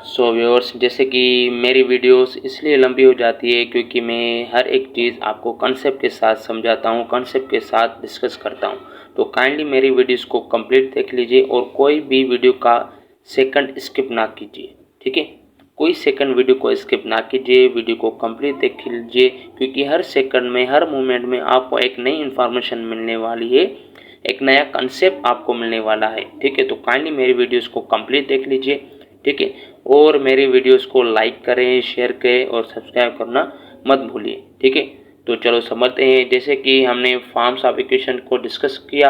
So viewers, जैसे कि मेरी वीडियोस इसलिए लंबी हो जाती है क्योंकि मैं हर एक चीज़ आपको कॉन्सेप्ट के साथ समझाता हूँ, कॉन्सेप्ट के साथ डिस्कस करता हूँ। तो काइंडली मेरी वीडियोस को कंप्लीट देख लीजिए और कोई भी वीडियो का सेकंड स्किप ना कीजिए, ठीक है। कोई सेकंड वीडियो को स्किप ना कीजिए, वीडियो को कंप्लीट देख लीजिए, क्योंकि हर सेकंड में, हर मोमेंट में आपको एक नई इन्फॉर्मेशन मिलने वाली है, एक नया कंसेप्ट आपको मिलने वाला है, ठीक है। तो काइंडली मेरी वीडियोस को कंप्लीट देख लीजिए, ठीक है। और मेरी वीडियोस को लाइक करें, शेयर करें और सब्सक्राइब करना मत भूलिए, ठीक है। तो चलो समझते हैं। जैसे कि हमने फॉर्म्स ऑफ इक्वेशन को डिस्कस किया,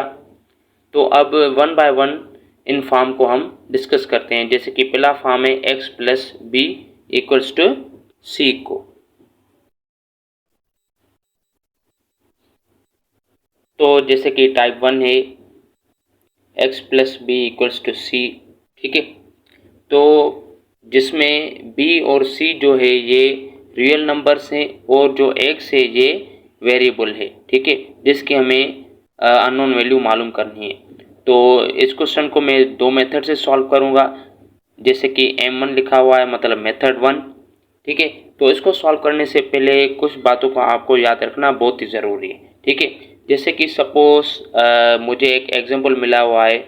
तो अब one by one in form को हम डिस्कस करते हैं। जैसे कि पहला फॉर्म है x plus B equals to C को। तो जैसे कि टाइप 1 है x plus B equals to C, ठीक है। तो जिसमें b और c जो है ये रियल नंबर्स हैं और जो x है ये वेरिएबल है, ठीक है, जिसकी हमें अननोन वैल्यू मालूम करनी है। तो इस क्वेश्चन को मैं दो मेथड से सॉल्व करूंगा। जैसे कि M1 लिखा हुआ है, मतलब मेथड 1, ठीक है। तो इसको सॉल्व करने से पहले कुछ बातों को आपको याद रखना बहुत ही ज़रूरी है, ठीक है। जैसे कि सपोज मुझे एक एग्जांपल मिला हुआ है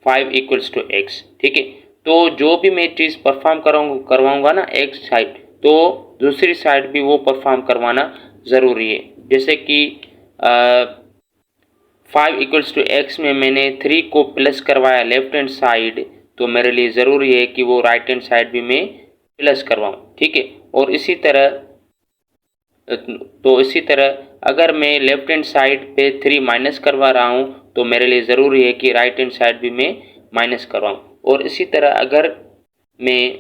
5 इक्वल्स टू x, ठीक है। तो जो भी मैं चीज़ परफॉर्म करवाऊंगा ना एक साइड, तो दूसरी साइड भी वो परफॉर्म करवाना ज़रूरी है। जैसे कि 5 इक्वल्स टू एक्स में मैंने 3 को प्लस करवाया लेफ्ट हैंड साइड, तो मेरे लिए ज़रूरी है कि वो राइट हैंड साइड भी मैं प्लस करवाऊँ, ठीक है। और इसी तरह अगर मैं लेफ्ट हैंड साइड पे 3 माइनस करवा रहा हूँ, तो मेरे लिए ज़रूरी है कि राइट हैंड साइड भी मैं माइनस करवाऊँ। और इसी तरह अगर मैं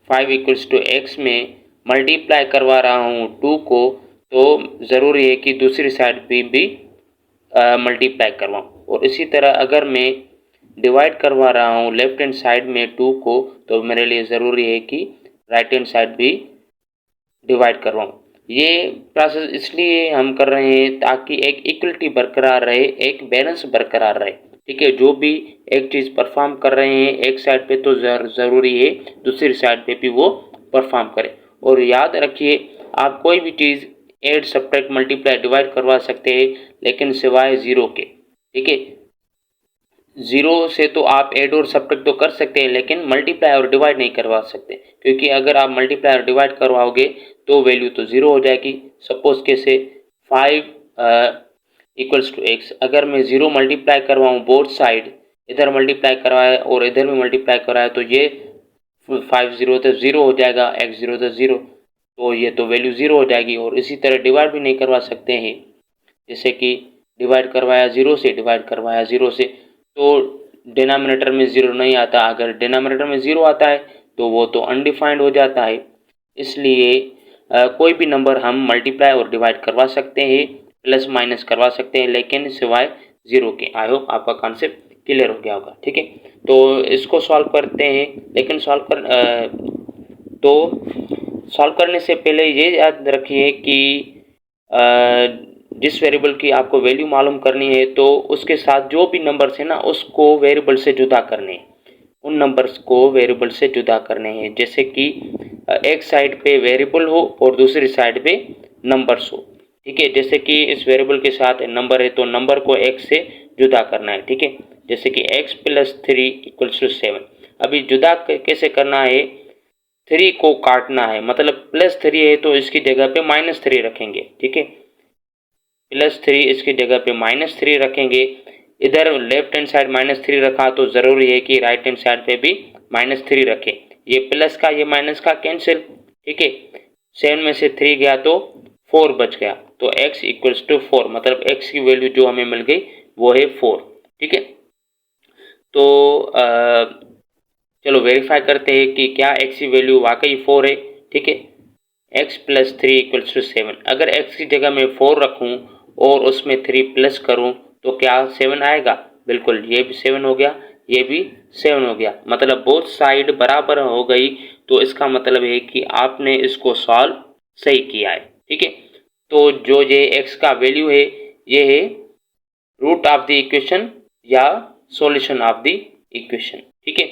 5 इक्वल्स टू एक्स में मल्टीप्लाई करवा रहा हूँ 2 को, तो ज़रूरी है कि दूसरी साइड भी मल्टीप्लाई करवाऊँ। और इसी तरह अगर मैं डिवाइड करवा रहा हूँ लेफ्ट हैंड साइड में 2 को, तो मेरे लिए ज़रूरी है कि राइट हैंड साइड भी डिवाइड करवाऊँ। ये प्रोसेस इसलिए हम कर रहे हैं ताकि एक इक्वलिटी बरकरार रहे, एक बैलेंस बरकरार रहे, ठीक है। जो भी एक चीज़ परफॉर्म कर रहे हैं एक साइड पे, तो ज़रूरी है दूसरी साइड पे भी वो परफॉर्म करे। और याद रखिए, आप कोई भी चीज़ ऐड, सब्ट्रैक्ट, मल्टीप्लाई, डिवाइड करवा सकते हैं, लेकिन सिवाय ज़ीरो के, ठीक है। ज़ीरो से तो आप ऐड और सब्ट्रैक्ट तो कर सकते हैं, लेकिन मल्टीप्लाई और डिवाइड नहीं करवा सकते, क्योंकि अगर आप मल्टीप्लाई और डिवाइड करवाओगे तो वैल्यू तो ज़ीरो हो जाएगी। सपोज कैसे 5 इक्वल्स टू एक्स, अगर मैं ज़ीरो मल्टीप्लाई करवाऊँ बोथ साइड, इधर मल्टीप्लाई करवाए और इधर भी मल्टीप्लाई कराए, तो ये 5 ज़ीरो तो ज़ीरो हो जाएगा, एक्स ज़ीरो तो ज़ीरो, तो ये तो वैल्यू ज़ीरो हो जाएगी। और इसी तरह डिवाइड भी नहीं करवा सकते हैं। जैसे कि डिवाइड करवाया ज़ीरो से, डिवाइड करवाया ज़ीरो से, तो डिनोमिनेटर में ज़ीरो नहीं आता। अगर डिनोमिनेटर में ज़ीरो आता है तो वो तो अनडिफाइंड हो जाता है। इसलिए कोई भी नंबर हम मल्टीप्लाई और डिवाइड करवा सकते हैं, प्लस माइनस करवा सकते हैं, लेकिन सिवाय ज़ीरो के। आई होप आपका कॉन्सेप्ट क्लियर हो गया होगा, ठीक है। तो इसको सॉल्व करते हैं, लेकिन सॉल्व करने से पहले ये याद रखिए कि जिस वेरिएबल की आपको वैल्यू मालूम करनी है, तो उसके साथ जो भी नंबर्स है ना, उसको वेरिएबल से जुदा करने हैं, उन नंबर्स को वेरिएबल से जुदा करने हैं। जैसे कि एक साइड पे वेरिएबल हो और दूसरी साइड पे नंबर्स हो, ठीक है। जैसे कि इस वेरिएबल के साथ नंबर है, तो नंबर को x से जुदा करना है, ठीक है। जैसे कि x प्लस 3 इक्वल्स टू 7। अभी जुदा कैसे करना है, 3 को काटना है, मतलब प्लस 3 है तो इसकी जगह पे माइनस 3 रखेंगे, ठीक है। प्लस 3 इसकी जगह पे माइनस 3 रखेंगे। इधर लेफ्ट हैंड साइड माइनस 3 रखा, तो ज़रूरी है कि राइट हैंड साइड पे भी माइनस 3 रखें। ये प्लस का ये माइनस का कैंसिल, ठीक है। 7 में से 3 गया तो 4 बच गया, तो x इक्वल्स टू 4, मतलब x की वैल्यू जो हमें मिल गई वो है 4, ठीक है। तो चलो वेरीफाई करते हैं कि क्या x की वैल्यू वाकई 4 है, ठीक है। x plus 3 equals to 7। अगर x की जगह मैं 4 रखूं और उसमें 3 प्लस करूं, तो क्या 7 आएगा? बिल्कुल, ये भी 7 हो गया, ये भी 7 हो गया, मतलब बोथ साइड बराबर हो गई। तो इसका मतलब है कि आपने इसको सॉल्व सही किया है, ठीक है। तो जो ये x का वैल्यू है, ये है रूट ऑफ द इक्वेशन या सॉल्यूशन ऑफ द इक्वेशन, ठीक है।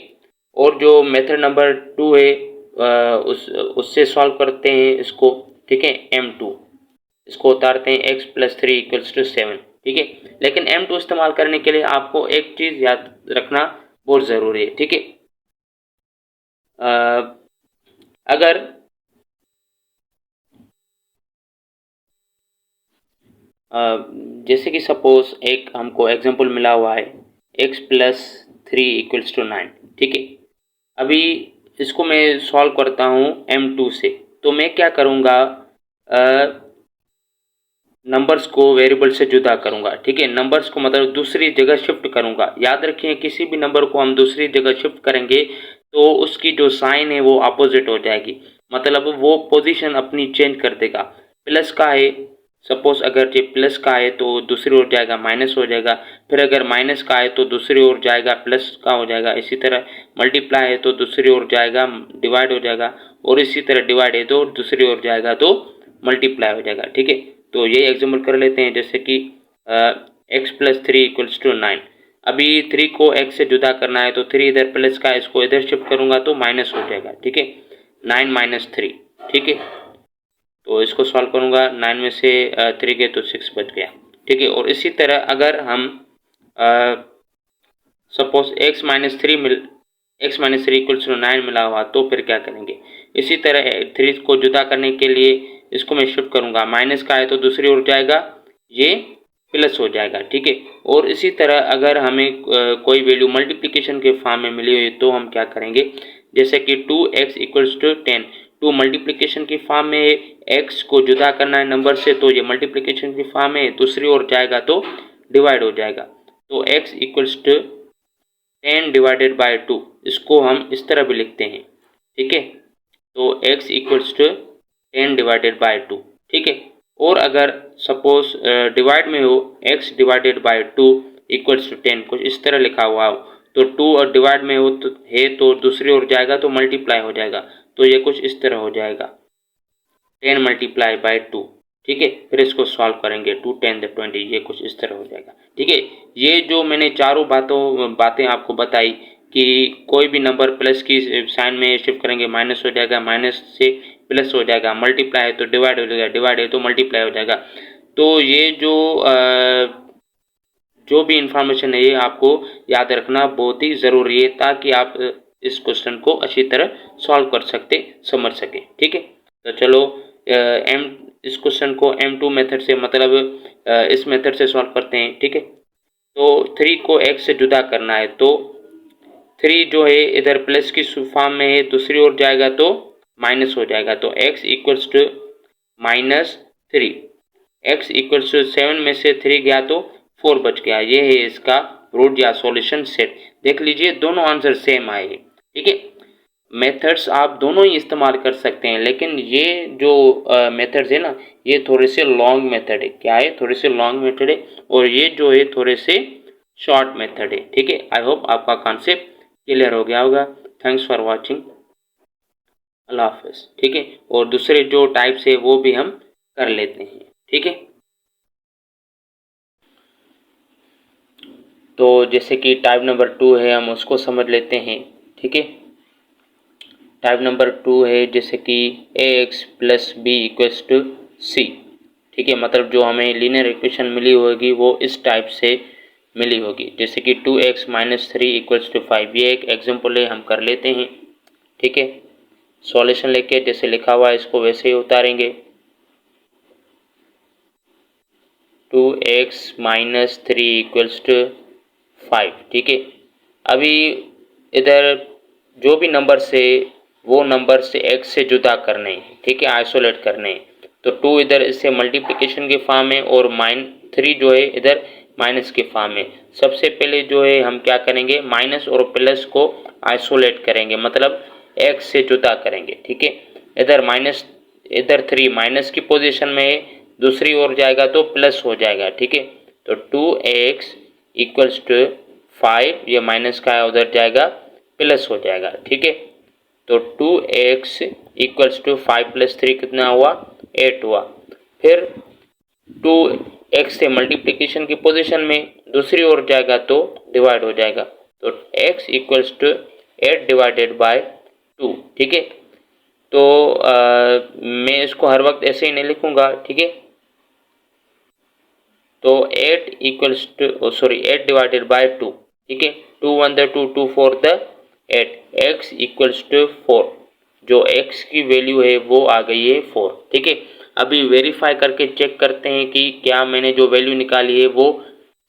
और जो मेथड नंबर 2 है, उससे सॉल्व करते हैं इसको, ठीक है। M2 इसको उतारते हैं x + 3 = 7, ठीक है। लेकिन M2 इस्तेमाल करने के लिए आपको एक चीज़ याद रखना बहुत ज़रूरी है, ठीक है। अगर जैसे कि सपोज एक हमको एग्जांपल मिला हुआ है x + 3 = 9, ठीक है। अभी इसको मैं सॉल्व करता हूँ M2 से, तो मैं क्या करूँगा, नंबर्स को वेरिएबल से जुदा करूँगा, ठीक है। नंबर्स को मतलब दूसरी जगह शिफ्ट करूँगा। याद रखिए किसी भी नंबर को हम दूसरी जगह शिफ्ट करेंगे तो उसकी जो साइन है वो अपोजिट हो जाएगी, मतलब वो पोजीशन अपनी चेंज कर देगा। प्लस का है, सपोज अगर ये प्लस का है तो दूसरी ओर जाएगा माइनस हो जाएगा, फिर अगर माइनस का है तो दूसरी ओर जाएगा प्लस का हो जाएगा। इसी तरह मल्टीप्लाई है तो दूसरी ओर जाएगा डिवाइड हो जाएगा, और इसी तरह डिवाइड है तो दूसरी ओर जाएगा तो मल्टीप्लाई हो जाएगा, ठीक है। तो ये एग्जाम्पल कर लेते हैं, जैसे कि x + 3 = 9। अभी 3 को x से जुदा करना है तो 3 इधर प्लस का, इसको इधर शिफ्ट करूंगा तो माइनस हो जाएगा, ठीक है। 9 - 3, ठीक है। तो इसको सॉल्व करूंगा, 9 में से 3 गए तो 6 बच गया, ठीक है। और इसी तरह अगर हम सपोज x - 3 = 9 मिला हुआ तो फिर क्या करेंगे। इसी तरह 3 को जुदा करने के लिए इसको मैं शिफ्ट करूंगा, माइनस का है तो दूसरी ओर जाएगा, ये प्लस हो जाएगा, ठीक है। और इसी तरह अगर हमें कोई वैल्यू मल्टीप्लिकेशन के फॉर्म में मिली हुई तो हम क्या करेंगे, जैसे कि 2x = 10, 2 मल्टीप्लिकेशन की फॉर्म में, x को जुदा करना है नंबर से तो ये मल्टीप्लिकेशन की फॉर्म में, दूसरी ओर जाएगा तो डिवाइड हो जाएगा। तो x = 10 / 2, इसको हम इस तरह भी लिखते हैं, ठीक है। तो x = 10 / 2, ठीक है। और अगर सपोज डिवाइड में हो x / 2 = 10, कुछ इस तरह लिखा हुआ हो तो 2 और डिवाइड में हो तो है तो दूसरी ओर जाएगा तो मल्टीप्लाई हो जाएगा, तो ये कुछ इस तरह हो जाएगा 10 × 2, ठीक है। फिर इसको सॉल्व करेंगे 2 × 10 = 20, ये कुछ इस तरह हो जाएगा, ठीक है। ये जो मैंने चारों बातें आपको बताई कि कोई भी नंबर प्लस की साइन में शिफ्ट करेंगे माइनस हो जाएगा, माइनस से प्लस हो जाएगा, मल्टीप्लाई है तो डिवाइड हो जाएगा, डिवाइड है तो मल्टीप्लाई हो जाएगा। तो ये जो भी इंफॉर्मेशन है ये आपको याद रखना बहुत ही ज़रूरी है, ताकि आप इस क्वेश्चन को अच्छी तरह सॉल्व कर सकते, समझ सके, ठीक है। तो चलो इस क्वेश्चन को M2 मेथड से, मतलब इस मेथड से सॉल्व करते हैं, ठीक है। तो 3 को x से जुदा करना है तो 3 जो है इधर प्लस की फॉर्म में है, दूसरी ओर जाएगा तो माइनस हो जाएगा, तो x = -3, x = 7 में से 3 गया तो 4 बच गया। ये है इसका रूट या सॉल्यूशन सेट। देख लीजिए दोनों आंसर सेम आए हैं, ठीक है। मेथड्स आप दोनों ही इस्तेमाल कर सकते हैं, लेकिन ये जो मेथड्स है ना, ये थोड़े से लॉन्ग मेथड है। क्या है, थोड़े से लॉन्ग मेथड है, और ये जो है थोड़े से शॉर्ट मेथड है, ठीक है। आई होप आपका कॉन्सेप्ट क्लियर हो गया होगा। थैंक्स फॉर वॉचिंग, अल्लाह हाफिज़, ठीक है। और दूसरे जो टाइप्स है वो भी हम कर लेते हैं, ठीक है। तो जैसे कि टाइप नंबर 2 है, हम उसको समझ लेते हैं, ठीक है। टाइप नंबर 2 है जैसे कि ax + b = c, ठीक है। मतलब जो हमें लीनियर इक्वेशन मिली होगी वो इस टाइप से मिली होगी, जैसे कि 2x - 3 = 5। ये एक एग्जांपल है, हम कर लेते हैं, ठीक है। सॉल्यूशन लेके जैसे लिखा हुआ है इसको वैसे ही उतारेंगे। 2x - 3 = 5, ठीक है। अभी इधर जो भी नंबर से वो नंबर से x से जुदा करने हैं, ठीक है, आइसोलेट करने हैं। तो 2 इधर इससे मल्टीप्लिकेशन के फॉर्म में, और 3 जो है इधर माइनस के फॉर्म में। सबसे पहले जो है हम क्या करेंगे, माइनस और प्लस को आइसोलेट करेंगे, मतलब x से जुदा करेंगे, ठीक है। इधर 3 माइनस की पोजीशन में है, दूसरी ओर जाएगा तो प्लस हो जाएगा, ठीक है। तो 2x = 5, ये माइनस का है उधर जाएगा प्लस हो जाएगा, ठीक है। तो 2x = 5 + 3 कितना हुआ, 8 हुआ। फिर 2x से मल्टीप्लिकेशन की पोजीशन में, दूसरी ओर जाएगा तो डिवाइड हो जाएगा, तो x = 8 / 2, ठीक है। तो मैं इसको हर वक्त ऐसे ही नहीं लिखूंगा, ठीक है। तो 8 इक्वल्स टू 8 डिवाइडेड बाय 2, ठीक है। 2 1 द 2, 2 4 द 8, x इक्वल्स टू 4। जो x की वैल्यू है वो आ गई है 4, ठीक है। अभी वेरीफाई करके चेक करते हैं कि क्या मैंने जो वैल्यू निकाली है वो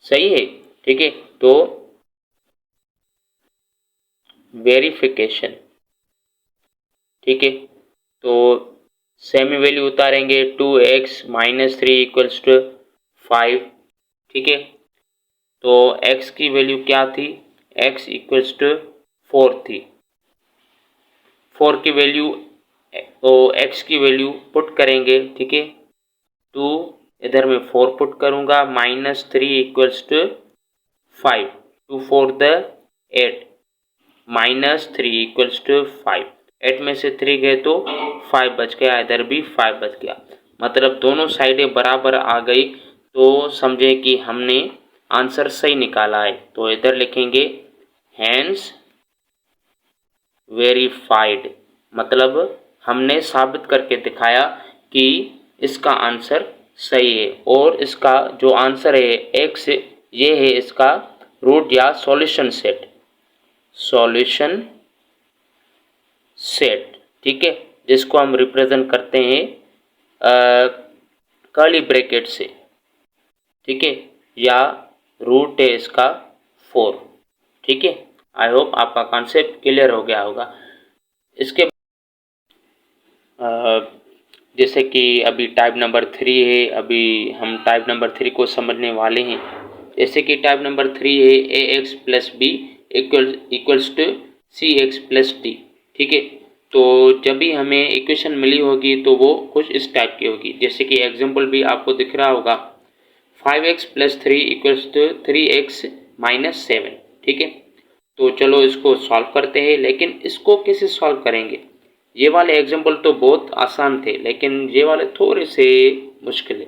सही है, ठीक है। तो वेरिफिकेशन, ठीक है। तो सेमी वैल्यू उतारेंगे, 2x माइनस 3 इक्वल्स टू 5, ठीक है। तो x की वैल्यू क्या थी, x इक्वल्स टू 4 थी। 4 की वैल्यू, तो x की वैल्यू पुट करेंगे, ठीक है। 2 इधर मैं 4 पुट करूंगा, माइनस 3 इक्वल्स टू 5, 2 4 द 8, माइनस 3 इक्वल्स टू 5। 8 में से 3 गए तो 5 बच गया, इधर भी 5 बच गया, मतलब दोनों साइडें बराबर आ गई। तो समझें कि हमने आंसर सही निकाला है। तो इधर लिखेंगे हैंस वेरीफाइड, मतलब हमने साबित करके दिखाया कि इसका आंसर सही है। और इसका जो आंसर है एक्स, ये है इसका रूट या सॉल्यूशन सेट, सॉल्यूशन सेट, ठीक है। जिसको हम रिप्रेजेंट करते हैं कर्ली ब्रैकेट से, ठीक है, या रूट है इसका 4, ठीक है। आई होप आपका कॉन्सेप्ट क्लियर हो गया होगा। इसके जैसे कि अभी टाइप नंबर 3 है, अभी हम टाइप नंबर 3 को समझने वाले हैं। जैसे कि टाइप नंबर 3 है A X plus B equals to C X plus D, ठीक है। तो जब भी हमें इक्वेशन मिली होगी तो वो कुछ इस टाइप की होगी। जैसे कि एग्जाम्पल भी आपको दिख रहा होगा, 5x plus 3 equals to 3x minus 7, ठीक है। तो चलो इसको सॉल्व करते हैं, लेकिन इसको कैसे सॉल्व करेंगे। ये वाले एग्जाम्पल तो बहुत आसान थे, लेकिन ये वाले थोड़े से मुश्किल है।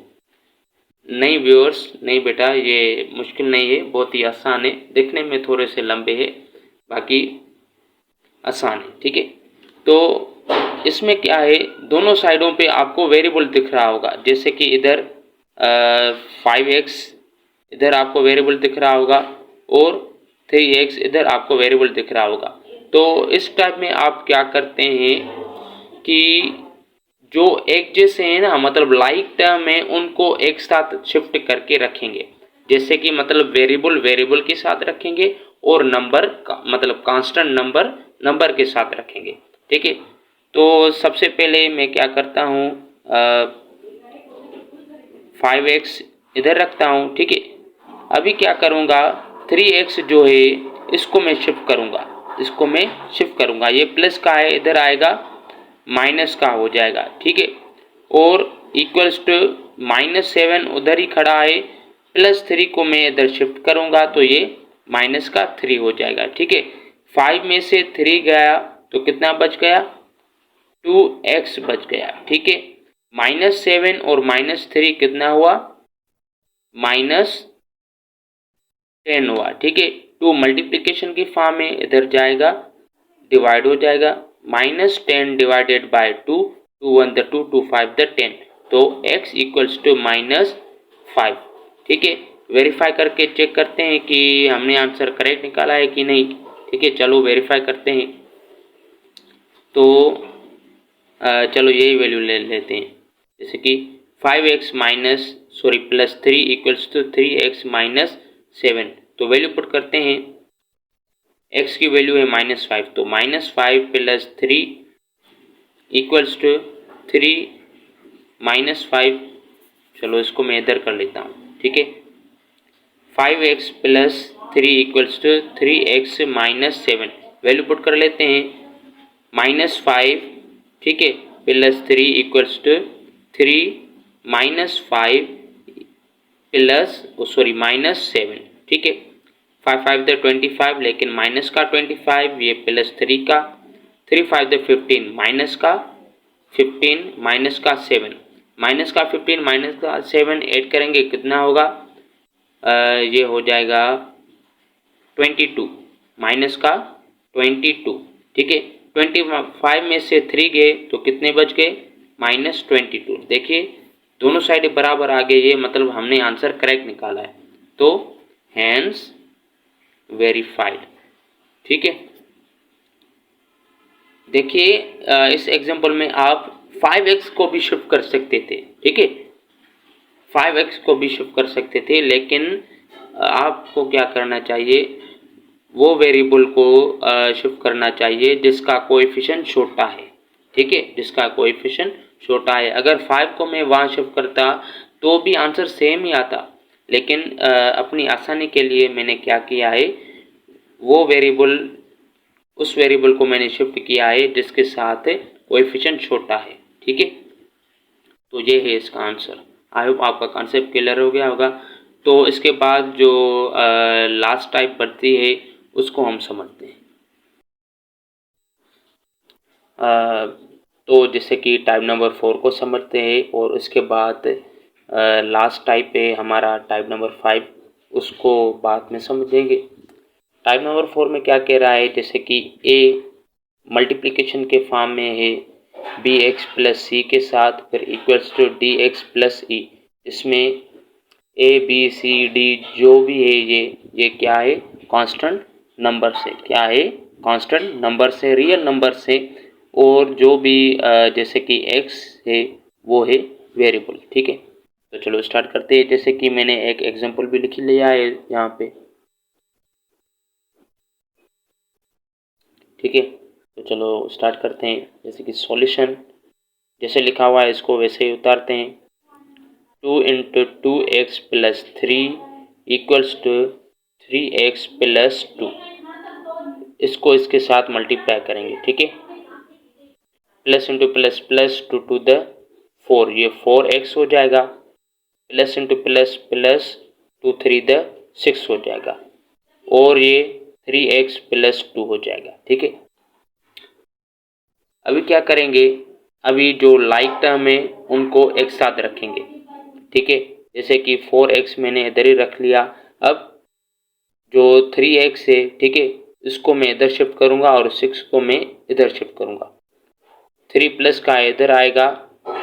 नहीं व्यूअर्स, नहीं बेटा, ये मुश्किल नहीं है, बहुत ही आसान है। दिखने में थोड़े से लंबे है, बाकी आसान है, ठीक है। तो इसमें क्या है, दोनों साइडों पे आपको वेरिएबल दिख रहा होगा। जैसे कि इधर 5x इधर आपको वेरिएबल दिख रहा होगा, और 3x इधर आपको वेरिएबल दिख रहा होगा। तो इस टाइप में आप क्या करते हैं कि जो एक जैसे हैं ना, मतलब लाइक टर्म है, उनको एक साथ शिफ्ट करके रखेंगे। जैसे कि मतलब वेरिएबल वेरिएबल के साथ रखेंगे, और नंबर मतलब कांस्टेंट नंबर नंबर के साथ रखेंगे, ठीक है। तो सबसे पहले मैं क्या करता हूँ, 5x इधर रखता हूँ, ठीक है। अभी क्या करूँगा, 3x जो है इसको मैं शिफ्ट करूँगा, इसको मैं शिफ्ट करूँगा। ये प्लस का है, इधर आएगा माइनस का हो जाएगा, ठीक है। और इक्वल्स टू -7 उधर ही खड़ा है, +3 को मैं इधर शिफ्ट करूँगा तो ये माइनस का 3 हो जाएगा, ठीक है। 5 में से 3 गया तो कितना बच गया, 2x बच गया, ठीक है। -7 और -3 कितना हुआ, -10 हुआ, ठीक है। 2 मल्टीप्लिकेशन की फॉर्म में इधर जाएगा, डिवाइड हो जाएगा, -10 डिवाइडेड बाय 2, 2 1 द 2, 2 5 द 10, तो x इक्वल्स टू -5, ठीक है। वेरीफाई करके चेक करते हैं कि हमने आंसर करेक्ट निकाला है कि नहीं, ठीक है। चलो वेरीफाई करते हैं। तो चलो यही वैल्यू ले लेते हैं। जैसे कि 5x plus 3 equals to 3x minus 7, तो वैल्यू पुट करते हैं। x की वैल्यू है -5, तो -5 प्लस 3 इक्वल्स टू 3 -5, चलो इसको मैं इधर कर लेता हूँ, ठीक है। 5x plus 3 equals to 3x minus 7, value put कर लेते हैं। -5, ठीक है, प्लस 3 इक्वल्स टू 3 -5 प्लस -7, ठीक है। 5 5 द 25, लेकिन माइनस का 25, ये प्लस 3 का, 3 5 द 15, माइनस का 15 माइनस का 7, माइनस का 15 माइनस का 7 ऐड करेंगे कितना होगा, ये हो जाएगा 22, माइनस का 22, ठीक है। 25 में से 3 गए तो कितने बच गए? -22। देखिए दोनों साइड बराबर आ गए, ये मतलब हमने आंसर करेक्ट निकाला है, तो हैंस वेरीफाइड। ठीक है, देखिए इस एग्जांपल में आप 5x को भी शिफ्ट कर सकते थे। ठीक है, 5x को भी शिफ्ट कर सकते थे, लेकिन आपको क्या करना चाहिए, वो वेरिएबल को शिफ्ट करना चाहिए जिसका कोएफिशिएंट छोटा है। ठीक है, जिसका कोएफिशिएंट छोटा है। अगर 5 को मैं वहाँ शिफ्ट करता तो भी आंसर सेम ही आता, लेकिन अपनी आसानी के लिए मैंने क्या किया है, वो वेरिएबल, उस वेरिएबल को मैंने शिफ्ट किया है जिसके साथ कोएफिशिएंट छोटा है। ठीक है, तो ये है इसका आंसर। आई होप आपका कॉन्सेप्ट क्लियर हो गया होगा। तो इसके बाद जो लास्ट टाइप बढ़ती है उसको हम समझते हैं। तो जैसे कि टाइप नंबर 4 को समझते हैं, और उसके बाद लास्ट टाइप है हमारा टाइप नंबर 5, उसको बाद में समझेंगे। टाइप नंबर 4 में क्या कह रहा है, जैसे कि ए मल्टीप्लिकेशन के फॉर्म में है बी एक्स प्लस सी के साथ, फिर equals to D X plus E. इसमें ए बी सी डी जो भी है ये क्या है, कांस्टेंट नंबर से, क्या है, कांस्टेंट नंबर से, रियल नंबर से, और जो भी जैसे कि एक्स है वो है वेरिएबल। ठीक है, तो चलो स्टार्ट करते हैं। जैसे कि मैंने एक एग्जांपल भी लिख लिया है यहाँ पे। ठीक है, तो चलो स्टार्ट करते हैं। जैसे कि सॉल्यूशन जैसे लिखा हुआ है इसको वैसे ही उतारते हैं। 2 into 2x plus 3 equals to 3x plus 2, इसको इसके साथ मल्टीप्लाई करेंगे। ठीक है, plus into plus plus 2 two द 4, ये 4x हो जाएगा, प्लस इंटू प्लस प्लस 2 3 द 6 हो जाएगा, और ये 3x प्लस 2 हो जाएगा। ठीक है, अभी क्या करेंगे, अभी जो लाइक टर्म है उनको एक साथ रखेंगे। ठीक है, जैसे कि 4x मैंने इधर ही रख लिया। अब जो 3x है, ठीक है, इसको मैं इधर शिफ्ट करूंगा और 6 को मैं इधर शिफ्ट करूंगा। 3 प्लस का इधर आएगा,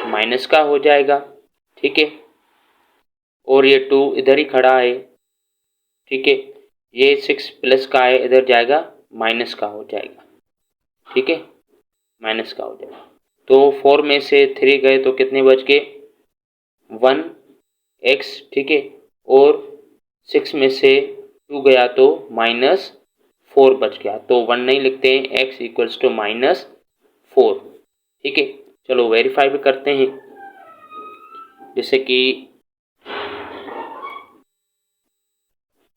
माइनस का हो जाएगा। ठीक है, और ये 2 इधर ही खड़ा है। ठीक है, ये 6 प्लस का है, इधर जाएगा, माइनस का हो जाएगा। ठीक है, माइनस का हो जाएगा। तो 4 में से 3 गए तो कितने बच गए, 1x। ठीक है, और 6 में से 2 गया तो -4 बच गया, तो 1 नहीं लिखते हैं, x इक्वल्स टू -4। ठीक है, चलो वेरीफाई भी करते हैं। जैसे कि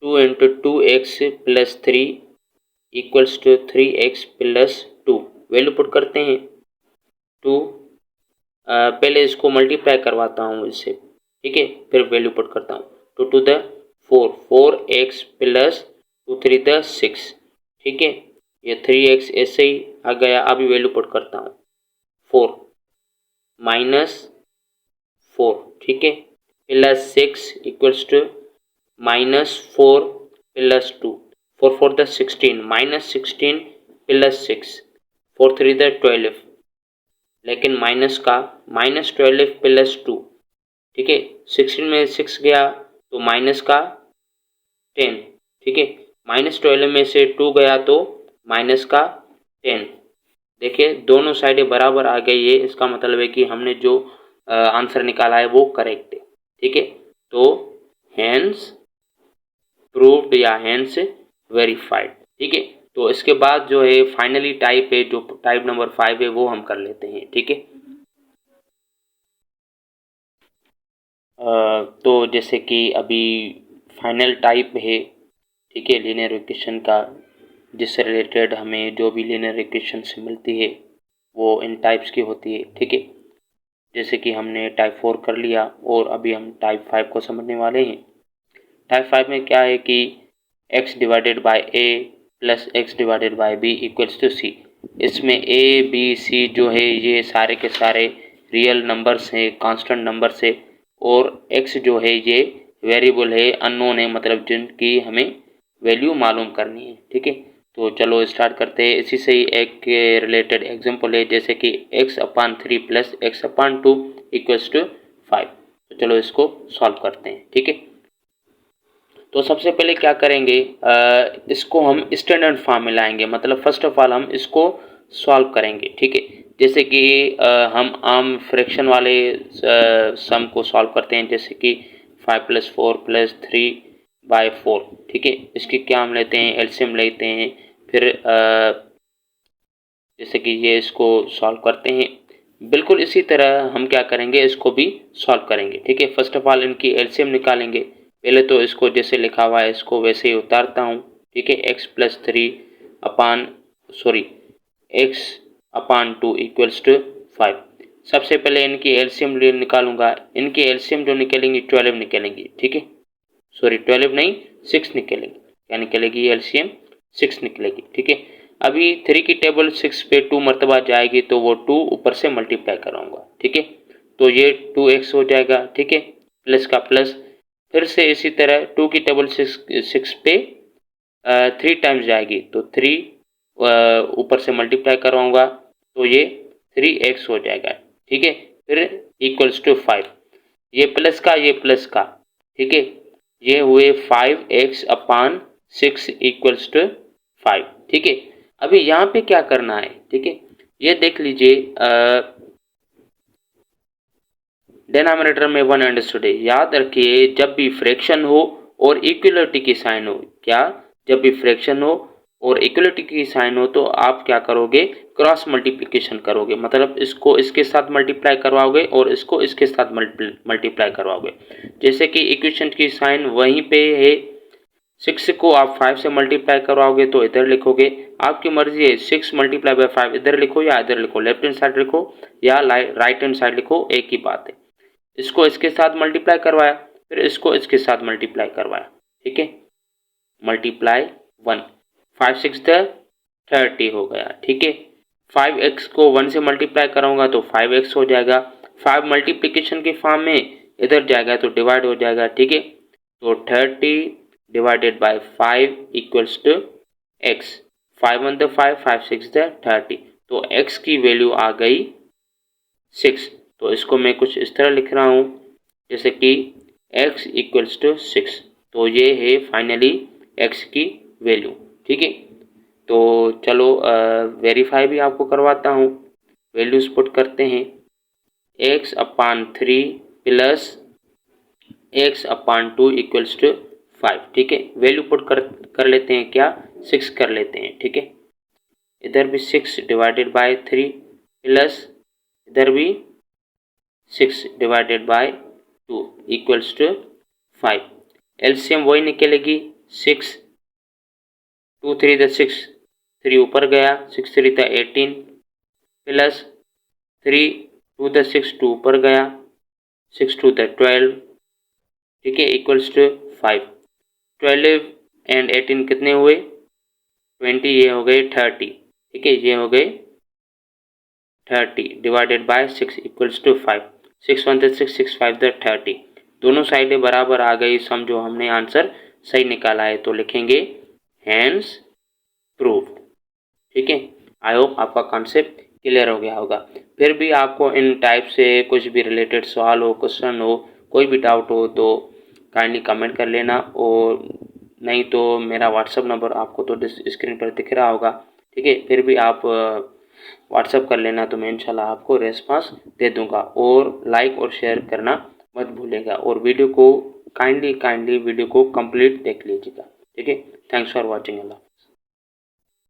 2 into 2x plus 3 equals to 3x plus 2, value put करते हैं। 2 पहले इसको मल्टीप्लाई करवाता हूँ इससे। ठीक है, फिर वैल्यू पुट करता हूँ। 2 टू द 4, 4x प्लस 2 3 द 6। ठीक है, ये 3x ऐसे ही आ गया। अभी वैल्यू पुट करता हूँ, 4 -4। ठीक है, प्लस 6 इक्वल्स टू -4 प्लस 2, 4 4 द 16, -16 प्लस 6, 4 3 द 12, लेकिन माइनस का, -12 प्लस 2। ठीक है, 16 में 6 गया तो माइनस का 10। ठीक है, -12 में से 2 गया तो माइनस का 10। देखिए दोनों साइडें बराबर आ गई है, इसका मतलब है कि हमने जो आंसर निकाला है वो करेक्ट है। ठीक है, तो हैंस प्रूव्ड या हैंस वेरीफाइड। ठीक है, तो इसके बाद जो है फाइनली टाइप है, जो टाइप नंबर 5 है वो हम कर लेते हैं। ठीक है, तो जैसे कि अभी फाइनल टाइप है, ठीक है, लीनियर इक्वेशन का, जिससे रिलेटेड हमें जो भी लीनियर इक्वेशन से मिलती है वो इन टाइप्स की होती है। ठीक है, जैसे कि हमने टाइप 4 कर लिया, और अभी हम टाइप 5 को समझने वाले हैं। टाइप 5 में क्या है कि x divided by a plus x divided by b equals to c। इसमें a b c जो है ये सारे के सारे रियल नंबर्स हैं, कांस्टेंट नंबर्स है, और x जो है ये वेरिएबल है, अननोन है, मतलब जिनकी हमें वैल्यू मालूम करनी है। ठीक है, तो चलो स्टार्ट करते हैं। इसी से ही एक रिलेटेड एग्जांपल है, जैसे कि x/3 plus x/2 equals to 5। तो चलो इसको सॉल्व करते हैं। ठीक है, तो सबसे पहले क्या करेंगे, इसको हम स्टैंडर्ड फॉर्म में लाएंगे, मतलब फर्स्ट ऑफ ऑल हम इसको सॉल्व करेंगे। ठीक है, जैसे कि हम आम फ्रैक्शन वाले सम को सॉल्व करते हैं, जैसे कि 5 + 4 + 3/4। ठीक है, इसकी क्या हम लेते हैं, एलसीएम लेते हैं। फिर जैसे कि ये इसको सॉल्व करते हैं, बिल्कुल इसी तरह हम क्या करेंगे, इसको भी सॉल्व करेंगे। ठीक है, फर्स्ट ऑफ ऑल इनकी एलसीएम निकालेंगे। पहले तो इसको जैसे लिखा हुआ है इसको वैसे ही उतारता हूँ। ठीक है, x/2 इक्वल्स टू 5। सबसे पहले इनकी एलसीएम निकालूंगा। इनकी एलसीएम जो निकलेंगी 12 निकलेंगी। ठीक है, 12 नहीं 6 निकलेगी। क्या निकलेगी, एलसीएम 6 निकलेगी। ठीक है, अभी 3 की टेबल 6 पे 2 मरतबा जाएगी, तो वो 2 ऊपर से मल्टीप्लाई कराऊंगा। ठीक है, तो ये 2x हो जाएगा। ठीक है, प्लस का प्लस, फिर से इसी तरह 2 की टेबल 6 पे 3 टाइम्स जाएगी, तो 3 ऊपर से मल्टीप्लाई करवाऊंगा, तो ये 3x हो जाएगा। ठीक है, फिर इक्वल्स टू 5, ये प्लस का ये प्लस का। ठीक है, ये हुए 5x/6 इक्वल्स टू 5। ठीक है, अभी यहाँ पे क्या करना है, ठीक है, ये देख लीजिए, डिनोमिनेटर में 1 अंडरस्टूड है। याद रखिए, जब भी फ्रैक्शन हो और इक्वलिटी की साइन हो, क्या, जब भी फ्रैक्शन हो और इक्वलिटी की साइन हो, तो आप क्या करोगे, क्रॉस मल्टीप्लिकेशन करोगे, मतलब इसको इसके साथ मल्टीप्लाई करवाओगे और इसको इसके साथ मल्टीप्लाई करवाओगे। जैसे कि इक्वेशन की साइन वहीं पे है, 6 को आप 5 से मल्टीप्लाई करवाओगे तो इधर लिखोगे, आपकी मर्जी है 6 × 5 इधर लिखो या इधर लिखो, लेफ्ट हैंड साइड लिखो या राइट हैंड साइड लिखो, एक ही बात है। इसको इसके साथ मल्टीप्लाई करवाया, फिर इसको इसके साथ मल्टीप्लाई करवाया। ठीक है, मल्टीप्लाई 1, 5 6 30 हो गया। ठीक है, 5x को 1 से मल्टीप्लाई कराऊंगा तो 5x हो जाएगा। 5 मल्टीप्लिकेशन के फॉर्म में इधर जाएगा तो डिवाइड हो जाएगा। ठीक है, तो 30 divided by 5 equals to x। 5 1 5, 5 6 30, तो x की वैल्यू आ गई 6। तो इसको मैं कुछ इस तरह लिख रहा हूँ, जैसे कि x इक्वल्स टू 6। तो ये है फाइनली x की वैल्यू। ठीक है, तो चलो वेरीफाई भी आपको करवाता हूँ। वैल्यूज पुट करते हैं, x/3 plus x/2 equals to 5। ठीक है, वैल्यू पुट कर लेते हैं, क्या, 6 कर लेते हैं। ठीक है, इधर भी 6 डिवाइडेड बाय 3 प्लस इधर भी 6 divided by 2 equals to 5। LCM वही निकलेगी, 6 2 3 6, 3 ऊपर गया, 6 3 18 प्लस 3 2 6, 2 ऊपर गया, 6 2 12। ठीक है, इक्वल्स टू 5। 12 एंड 18 कितने हुए, 20, ये हो गए 30। ठीक है, ये हो गए 30 डिवाइडेड बाय 6 इक्वल्स टू 5। 6 1 6, 6 5 30, दोनों साइडें बराबर आ गई। सम जो हमने आंसर सही निकाला है, तो लिखेंगे हैंस प्रूव्ड। ठीक है, आई होप आपका कॉन्सेप्ट क्लियर हो गया होगा। फिर भी आपको इन टाइप से कुछ भी रिलेटेड सवाल हो, क्वेश्चन हो, कोई भी डाउट हो, तो काइंडली कमेंट कर लेना, और नहीं तो मेरा व्हाट्सअप नंबर आपको तो स्क्रीन पर दिख रहा होगा। ठीक है, फिर भी आप व्हाट्सअप कर लेना, तो मैं इंशाल्लाह आपको रेस्पॉन्स दे दूंगा। और लाइक और शेयर करना मत भूलेगा, और वीडियो को काइंडली वीडियो को कंप्लीट देख लीजिएगा। ठीक है, थैंक्स फॉर वॉचिंग। अल्लाह।